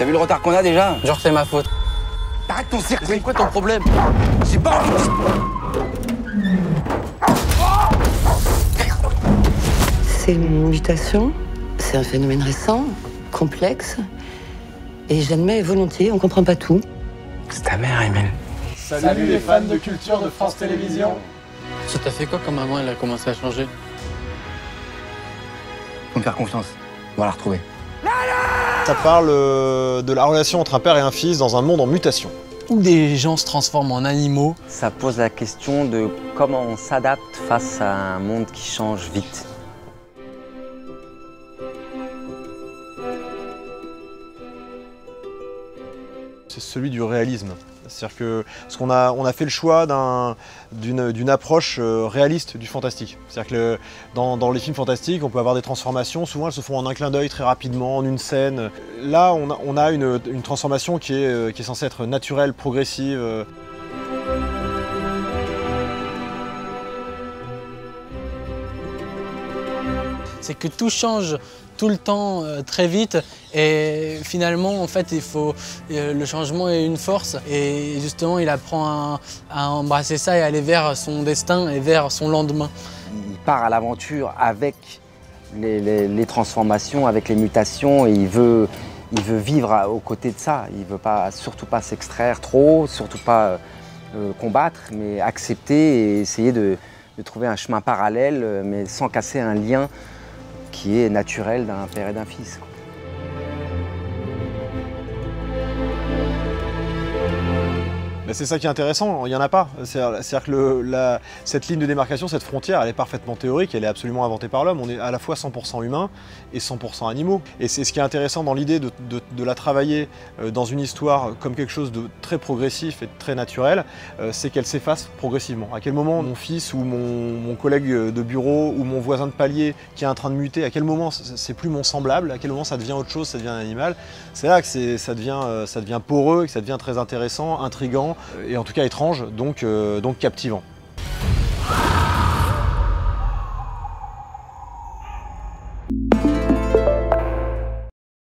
T'as vu le retard qu'on a déjà? Genre c'est ma faute. Arrête ton cirque. C'est quoi ton problème? J'ai pas envie. C'est une mutation, c'est un phénomène récent, complexe, et j'admets volontiers, on comprend pas tout. C'est ta mère, Emile. Salut les fans de culture de France Télévisions. Ça t'a fait quoi quand maman elle a commencé à changer? Faut me faire confiance. On va la retrouver. Ça parle de la relation entre un père et un fils dans un monde en mutation. Où des gens se transforment en animaux. Ça pose la question de comment on s'adapte face à un monde qui change vite. C'est celui du réalisme. C'est-à-dire que on a fait le choix d'une approche réaliste du fantastique. C'est-à-dire que dans les films fantastiques, on peut avoir des transformations, souvent elles se font en un clin d'œil très rapidement, en une scène. Là, on a une transformation qui est censée être naturelle, progressive. C'est que tout change tout le temps très vite et finalement en fait le changement est une force et justement il apprend à embrasser ça et aller vers son destin et vers son lendemain. Il part à l'aventure avec les transformations, avec les mutations et il veut vivre aux côtés de ça. Il ne veut surtout pas s'extraire trop, surtout pas combattre, mais accepter et essayer de trouver un chemin parallèle mais sans casser un lien qui est naturel d'un père et d'un fils. C'est ça qui est intéressant, il n'y en a pas. C'est-à-dire que cette ligne de démarcation, cette frontière, elle est parfaitement théorique, elle est absolument inventée par l'homme. On est à la fois 100% humain et 100% animaux. Et c'est ce qui est intéressant dans l'idée de la travailler dans une histoire comme quelque chose de très progressif et de très naturel, c'est qu'elle s'efface progressivement. À quel moment mon fils ou mon collègue de bureau ou mon voisin de palier qui est en train de muter, à quel moment c'est plus mon semblable, à quel moment ça devient autre chose, ça devient un animal. C'est là que ça devient poreux, que ça devient très intéressant, intriguant, et en tout cas étrange, donc captivant.